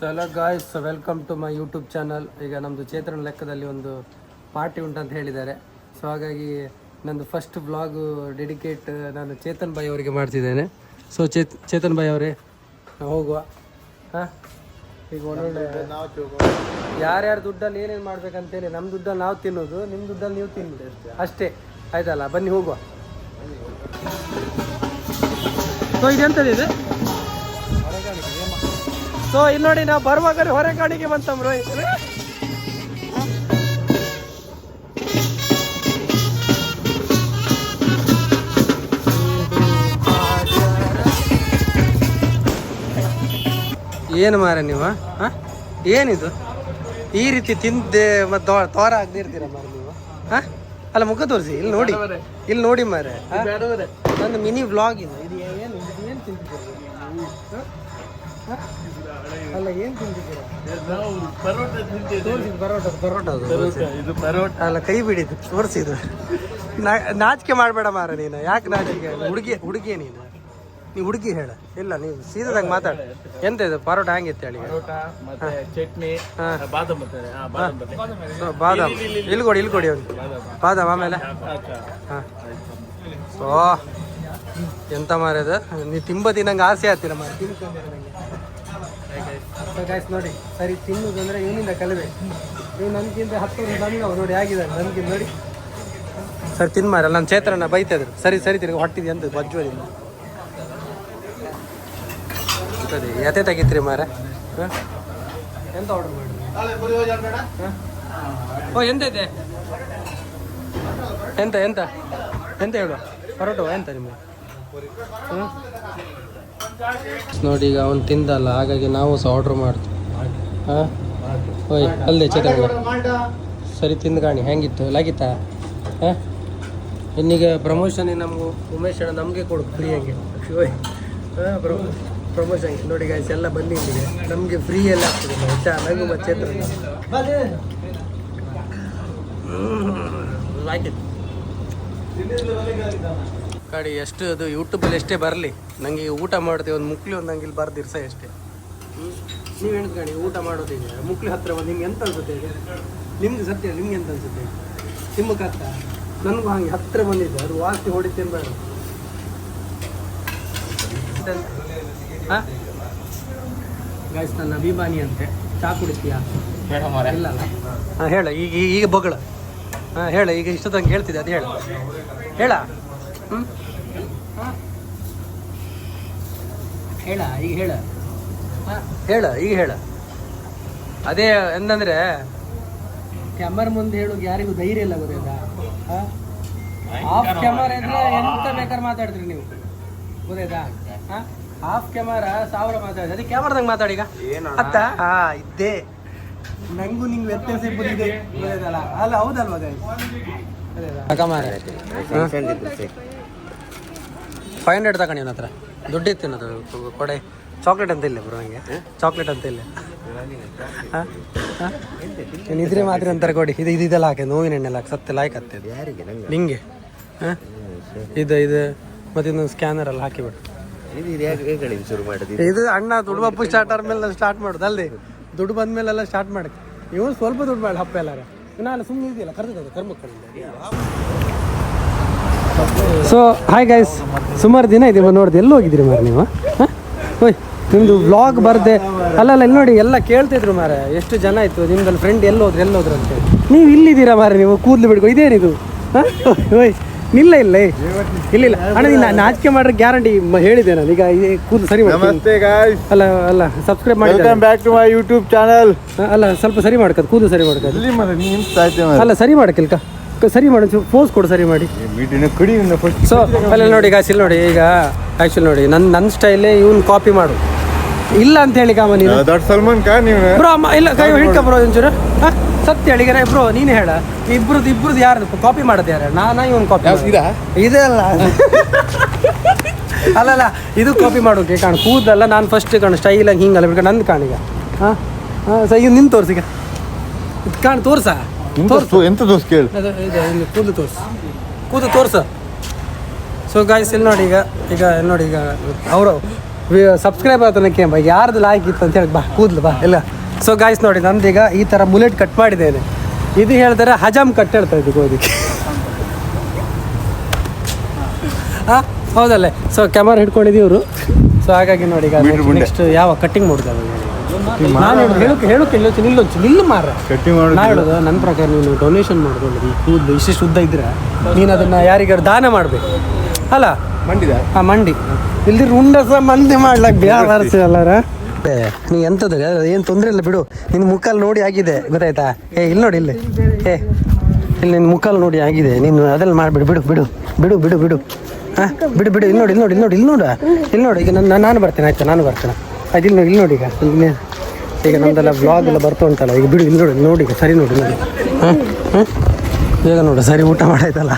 Hello guys, welcome to my YouTube channel. ಈಗ ನಮ್ಮದು ಚೇತನ ಲೆಕ್ಕದಲ್ಲಿ ಒಂದು ಪಾರ್ಟಿ ಉಂಟಂತ ಹೇಳಿದ್ದಾರೆ. ಸೊ ಹಾಗಾಗಿ ನಂದು ಫಸ್ಟ್ ವ್ಲಾಗು ಡೆಡಿಕೇಟ್ ನಾನು ಚೇತನ್ ಭಾಯ್ ಅವರಿಗೆ ಮಾಡ್ತಿದ್ದೇನೆ. ಸೊ ಚೇತನ್ ಭಾಯ್ ಅವರೇ, ಹೋಗುವ. ಹಾಂ, ಈಗ ಒಳ್ಳೊಳ್ಳೆ ಯಾರ್ಯಾರ ದುಡ್ಡಲ್ಲಿ ಏನೇನು ಮಾಡ್ಬೇಕಂತೇಳಿ ನಮ್ಮ ದುಡ್ಡಲ್ಲಿ ನಾವು ತಿನ್ನೋದು, ನಿಮ್ಮ ದುಡ್ಡಲ್ಲಿ ನೀವು ತಿನ್ನೋದು ಅಷ್ಟೇ. ಆಯ್ತಲ್ಲ, ಬನ್ನಿ ಹೋಗುವ. ಸೊ ಇದೆಂಥದ್ದಿದೆ? ಸೊ ಇಲ್ಲಿ ನೋಡಿ, ನಾವು ಬರುವಾಗ ಹೊರಗಾಡಿಗೆ ಬಂತಮ್ರು. ಏನು ಮಾರ ನೀವು? ಹಾಂ, ಏನಿದು ಈ ರೀತಿ ತಿಂದೆ ಮತ್ತು ತೋರ ಆಗದೆ ಇರ್ತೀರ ಮಾರ ನೀವು? ಹಾಂ, ಅಲ್ಲ ಮುಖ ತೋರಿಸಿ, ಇಲ್ಲಿ ನೋಡಿ, ಇಲ್ಲಿ ನೋಡಿ ಮಾರ. ಒಂದು ಮಿನಿ ವ್ಲಾಗ್ ಇದು. ಇದು ಏನು ಏನು ತಿಂತಿದ್ದೀರ? ಅಲ್ಲ, ಏನು ತಿಂತಿದ್ದೀರಾ? ಪರೋಟ ಅಲ್ಲ, ಕೈ ಬಿಡಿದ್ದು ತೋರಿಸಿದ್ದು. ನಾಚಿಕೆ ಮಾಡಬೇಡ ಮಾರ ನೀನು. ಯಾಕೆ ನಾಚಿಕೆ? ಹುಡುಗಿ ನೀನು ಹುಡುಗಿ ಹೇಳ. ಇಲ್ಲ, ನೀವು ಸೀದಾದಾಗ ಮಾತಾಡ. ಎಂತ ಇದು ಪರೋಟ ಹೆಂಗಿತ್ತು ಹೇಳಿ? ಚಟ್ನಿ, ಬಾದಾಮ್ ಇಲ್ಲಿ ಕೊಡಿ ಒಂದು ಬಾದಾಮ್. ಆಮೇಲೆ ಹಾಂ, ಸೊ ಎಂತ ಮಾರ್ಯದ ನೀವು ತಿಂಬ ತಿನ್ನಂಗೆ ಆಸೆ ಆಗ್ತೀರ ಮಾರ. ಗಾಯ್ಸ್ ನೋಡಿ, ಸರಿ ತಿನ್ನುದು ಅಂದರೆ ಇವನಿಂದ ಕಲಿಬೇಕು. ನೀವು ನನಗಿಂತ 10 ವರ್ಷ ನಮ್ಗೆ ನೋಡಿ ಆಗಿದ್ದಾರೆ. ನನಗಿಂತ ನೋಡಿ ಸರಿ ತಿನ್ ಮಾರಲ್ಲ. ನನ್ನ ಚೇತ್ರನ ಬೈತಾಯಿದ್ರು. ಸರಿ ತಿರುಗಿ ಹೊಟ್ಟಿದೆ ಅಂತ ಬಜ್ಜೋದಿಂದ ಎತೆ ತೆಗಿತ್ರಿ ಮಾರ. ಹಾಂ, ಎಂತ ಆರ್ಡರ್ ಮಾಡಿ? ಓ, ಎಂತ ಇದೆ? ಎಂತ ಹೇಳುವ? ಪರೋಟ ಎಂತ ನಿಮಗೆ? ಹ್ಞೂ ನೋಡಿ, ಈಗ ಅವನು ತಿಂದಲ್ಲ, ಹಾಗಾಗಿ ನಾವು ಸಹ ಆರ್ಡ್ರ್ ಮಾಡ್ತೀವಿ. ಹಾಂ, ಓಯ್ ಅಲ್ಲದೆ ಚೇತನ ಸರಿ ತಿಂದು ಕಾಣಿ. ಹೆಂಗಿತ್ತು? ಲಾಗಿತ್ತಾ? ಹಾಂ, ಇನ್ನೀಗ ಪ್ರಮೋಷನ್ ನಮಗೂ ಉಮೇಶ್ ಅಣ್ಣ ನಮಗೆ ಕೊಡು ಫ್ರೀ ಹಂಗೆ. ಓಯ್ ಹಾಂ, ಪ್ರಮೋಷನ್ ನೋಡಿ ಗಾಯ್ಸ್, ಎಲ್ಲ ಬನ್ನಿ ಇಲ್ಲಿಗೆ. ನಮಗೆ ಫ್ರೀ ಎಲ್ಲ ಆಗ್ತದೆ ಆಯ್ತಾ? ನಗು ಮತ್ತು ಚೇತನ ಲಾಗಿತ್ತು ಕಡಿ. ಎಷ್ಟು ಅದು ಯೂಟ್ಯೂಬಲ್ಲಿ ಎಷ್ಟೇ ಬರಲಿ, ನನಗೆ ಊಟ ಮಾಡ್ತೀವಿ ಒಂದು ಮುಕ್ಲಿ ಒಂದು ನಂಗೆ ಇಲ್ಲಿ ಬರ್ದಿರ್ಸ ಅಷ್ಟೇ. ನೀವು ಹೇಳ್ಕಣಿ, ಊಟ ಮಾಡೋದಿದೆ ಮುಕ್ಲಿ ಹತ್ರ ಬಂದು ನಿಮ್ಗೆ ಎಂತ ಅನ್ಸುತ್ತೆ? ನಿಮ್ಗೆ ಸತ್ಯ, ನಿಮ್ಗೆ ಎಂತ ಅನ್ಸುತ್ತೆ? ನಿಮ್ಮ ಕತ್ತ ನನಗೂ ಹಾಗೆ ಹತ್ತಿರ ಬಂದಿದ್ದೆ, ಅದು ವಾಸ್ತಿ ಹೊಡಿತೇನೆ ಬೇಡ. ಹಾಂ ಗಾಯ್ಸ್, ನನ್ನ ಅಭಿಮಾನಿ ಅಂತೆ. ಚಾ ಕುಡಿತೀಯಾ? ಇಲ್ಲ. ಹಾಂ ಹೇಳ, ಈಗ ಬಗಳ. ಹಾಂ ಹೇಳ, ಈಗ ಇಷ್ಟೊತ್ತಂಗೆ ಹೇಳ್ತಿದ್ದೆ, ಅದು ಹೇಳ. ಹ್ಞೂ ಹೇಳ, ಈಗ ಹೇಳ. ಈಗ ಹೇಳ. ಅದೇ ಎಂದಂದ್ರೆ ಕ್ಯಾಮರಾ ಮುಂದೆ ಹೇಳೋದು ಯಾರಿಗೂ ಧೈರ್ಯ ಇಲ್ಲ, ಗೊತ್ತಾಯ್ತಾ? ಆಫ್ ಕ್ಯಾಮರಾ ಇದ್ರೆ ಎಂತ ಬೇಕಾದ್ರೆ ಮಾತಾಡ್ತೀರಿ ನೀವು, ಗೊತ್ತಾಯ್ತಾ? ಆಫ್ ಕ್ಯಾಮರಾ 1000 ಮಾತಾಡಿದ್ರೆ ಅದೇ ಕ್ಯಾಮರಾದಾಗ ಮಾತಾಡಿ. ಈಗ ಅತ್ತ ಇದ್ದೇ ನಂಗೂ ನಿಂಗೆ ವ್ಯತ್ಯಾಸ ಇದೆ, ಗೊತ್ತಾಯ್ತಲ್ಲ? ಅಲ್ಲ, ಹೌದಲ್ವ ಗಾಯ್ಸ್? 500 ತಗೊಂಡು ಇವನ ಹತ್ರ ದುಡ್ಡು ಇತ್ತು ಅದು ಕೊಡೆ. ಚಾಕ್ಲೇಟ್ ಅಂತ ಇಲ್ಲ ಬ್ರೋ, ನನಗೆ ಚಾಕ್ಲೇಟ್ ಅಂತ ಇಲ್ಲ. ಹಾಂ, ಇದ್ರೆ ಮಾತ್ರ ಅಂತಾರೆ ಕೊಡಿ. ಇದೆಲ್ಲ ಹಾಕಿ ನೋವಿನ ಎಣ್ಣೆಲ್ಲ ಹಾಕಿ ಸತ್ತೆ ಲಾಯ್ಕತ್ತೆ ನಿಂಗೆ. ಹಾಂ, ಇದು ಮತ್ತೆ ಇನ್ನೊಂದು ಸ್ಕ್ಯಾನರ್ ಎಲ್ಲ ಹಾಕಿಬಿಡು. ಇದು ಅಣ್ಣ ದುಡ್ಡು ಹಬ್ಬ ಸ್ಟಾರ್ಟ್ ಮೇಲೆ ಸ್ಟಾರ್ಟ್ ಮಾಡೋದು ಅಲ್ಲದೆ, ದುಡ್ಡು ಬಂದ್ಮೇಲೆಲ್ಲ ಸ್ಟಾರ್ಟ್ ಮಾಡಕ್ಕೆ. ಇವ್ನು ಸ್ವಲ್ಪ ದುಡ್ಡು ಮಾಡಿ ಹಬ್ಬ ಎಲ್ಲಾರ. ನಾನು ಸುಮ್ಮನೆ ಇದೆಯಲ್ಲ ಕರೆದ ಕರ್ಮಕ್ಕಳಿಂದ. ಸೊ ಹಾಯ್ ಗೈಸ್, ಸುಮಾರು ದಿನ ಇದೆ ನೋಡಿದೆ. ಎಲ್ಲಿ ಹೋಗಿದ್ದೀರಿ ಮಾರ ನೀವು? ಹಾಂ, ಓಯ್ ನಿಮ್ಮದು ವ್ಲಾಗ್ ಬರ್ದೆ. ಅಲ್ಲಲ್ಲ, ಇಲ್ಲಿ ನೋಡಿ, ಎಲ್ಲ ಕೇಳ್ತಿದ್ರು ಮಾರ, ಎಷ್ಟು ಜನ ಇತ್ತು ನಿಮ್ದಲ್ಲಿ ಫ್ರೆಂಡ್ ಎಲ್ಲೋದ್ರು ಅಂತೇಳಿ. ನೀವು ಇಲ್ಲಿದ್ದೀರಾ ಮಾರ, ನೀವು ಕೂದಲು ಬಿಡ್ಕೊ. ಇದೇನಿದು? ಹಾಂ, ಓಯ್ ಇಲ್ಲ ಅಣ್ಣ, ನೀನು ನಾಚಿಕೆ ಮಾಡ್ರೆ ಗ್ಯಾರಂಟಿ ಹೇಳಿದೆ ನಾನು. ಈಗ ಕೂದಲು ಸರಿ ಮಾಡಿ. ಅಲ್ಲ ಸಬ್ಸ್ಕ್ರೈಬ್ ಮಾಡಿ. Welcome back to my YouTube channel. ಅಲ್ಲ, ಸ್ವಲ್ಪ ಸರಿ ಮಾಡ್ಕದು, ಕೂದಲು ಸರಿ ಮಾಡ್ಕದು. ಅಲ್ಲ, ಸರಿ ಮಾಡಕ್ಕಿಲ್ಕ, ಸರಿ ಮಾಡಿ, ಪೋಸ್ ಕೊಡು, ಸರಿ ಮಾಡಿ. ಸೊ ಅಲ್ಲಿ ನೋಡಿ ಗಾಯ್ಸ್, ಇಲ್ಲಿ ನೋಡಿ, ಈಗ ಆ್ಯಕ್ಚುಲಿ ನೋಡಿ, ನನ್ನ ಸ್ಟೈಲೇ ಇವ್ನು ಕಾಪಿ ಮಾಡು. ಇಲ್ಲ ಅಂತ ಹೇಳಿ ಕಾಮ ನೀನು ಸಲ್ಮಾನ್ ಖಾನ್ ಬ್ರೋ. ಇಲ್ಲ, ಕೈ ಹಿಡ್ಕ ಬ್ರೋ ಒಂಚೂರು. ಹಾಂ, ಸತ್ಯ ಹೇಳಿಗಾರೆ ಬ್ರೋ, ನೀನು ಹೇಳ. ಇಬ್ರದ್ದು ಯಾರು ಕಾಪಿ ಮಾಡೋದು? ಯಾರು? ನಾನಾ ಇವನು ಕಾಪಿ? ಇದೆ ಅಲ್ಲ. ಅಲ್ಲಲ್ಲ, ಇದು ಕಾಪಿ ಮಾಡೋಕೆ ಕಾಣು. ಕೂದಲ್ಲ ನಾನು ಫಸ್ಟ್ ಕಾಣು ಸ್ಟೈಲಾಗಿ ಹಿಂಗಲ್ಲ ಬಿಡ್ಕೊಂಡು ನಂದು ಕಾಣೀಗ. ಹಾಂ ಸರ್, ಈಗ ನಿನ್ನ ತೋರಿಸಿಗ ಇದು ಕಾಣು. ತೋರ್ಸ ಎಂತ ದೋಸ್ ಕೇಳಿ ಕೂದು ತೋರ್ಸ. ಸೊ ಗಾಯ್ಸ್, ಇಲ್ಲಿ ನೋಡಿ, ಈಗ ನೋಡಿ, ಈಗ ಅವರು ಸಬ್ಸ್ಕ್ರೈಬ್ ಆತನಕ್ಕೆ ಬಾ ಯಾರ್ದು ಲಾಯ್ಕ್ ಇತ್ತು ಅಂತ ಹೇಳಿ ಬಾ ಕೂದಲು ಬಾ ಎಲ್ಲ. ಸೊ ಗಾಯ್ಸ್ ನೋಡಿ ನಂದೀಗ ಈ ಥರ ಮುಲೆಟ್ ಕಟ್ ಮಾಡಿದ್ದೇನೆ. ಇದು ಹೇಳ್ತಾರೆ ಹಜಾಮ್ ಕಟ್ ಹೇಳ್ತಾ ಇದ್ದು ಗೋಧಿಗೆ. ಹಾಂ ಹೌದಲ್ಲೇ. ಸೊ ಕ್ಯಾಮರಾ ಹಿಡ್ಕೊಂಡಿದ್ದೀವಿ ಇವರು. ಸೊ ಹಾಗಾಗಿ ನೋಡಿ ಈಗ ನೆಕ್ಸ್ಟ್ ಯಾವ ಕಟ್ಟಿಂಗ್ ಮಾಡಿದೆ ನಾನು ಹೇಳೋಕೆ ನಿಲ್ಲು ಮಾರ ಕಟ್ಟಿಂಗ್ ನಾ ಹೇಳೋದು ನನ್ನ ಪ್ರಕಾರ ನೀನು ಡೊನೇಷನ್ ಮಾಡ್ಕೊಂಡು ಈ ಕೂದಲು ಇಷ್ಟಿಷ್ಟು ಉದ್ದ ಇದ್ರೆ ನೀನು ಅದನ್ನು ಯಾರಿಗಾರು ದಾನ ಮಾಡಬೇಕು ಅಲ್ಲ. ಮಂಡಿದ ಹಾಂ ಮಂಡಿ ಇಲ್ದಿರ ಉಂಡ ಸಹ ಮಂದಿ ಮಾಡ್ಲಕ್ಕೆ ಬೇರೆ ಅಲ್ಲಾರ. ನೀ ಎಂಥದ್ದು ಏನು ತೊಂದರೆ ಇಲ್ಲ ಬಿಡು. ನಿನ್ನ ಮುಖಲ್ಲಿ ನೋಡಿ ಆಗಿದೆ ಗೊತ್ತಾಯ್ತಾ. ಇಲ್ಲಿ ನೋಡಿ ಇಲ್ಲಿ ಇಲ್ಲಿ ನಿನ್ನ ಮುಖಲ್ಲಿ ನೋಡಿ ಆಗಿದೆ. ನೀನು ಅದೆಲ್ಲ ಮಾಡಿಬಿಡು ಬಿಡು ಬಿಡು ಬಿಡು ಬಿಡು ಬಿಡು ಹಾಂ ಬಿಡು ಬಿಡು. ಇಲ್ಲಿ ನೋಡಿ ಇಲ್ಲಿ ನೋಡಿ ಈಗ ನಾನು ಬರ್ತೇನೆ ಆಯ್ತಾ. ನಾನು ಬರ್ತೇನೆ ಆಯ್ತು. ಇಲ್ಲಿ ನೋಡಿ ಈಗ ನಮ್ದೆಲ್ಲ ವ್ಲಾಗ್ ಎಲ್ಲ ಬರ್ತಾ ಉಂಟಲ್ಲ ಈಗ ಬಿಡು. ಇಲ್ಲಿ ನೋಡಿ ಈಗ ಸರಿ ನೋಡಿ ಹಾಂ ಈಗ ನೋಡು ಸರಿ ಊಟ ಮಾಡಾಯ್ತಲ್ಲ.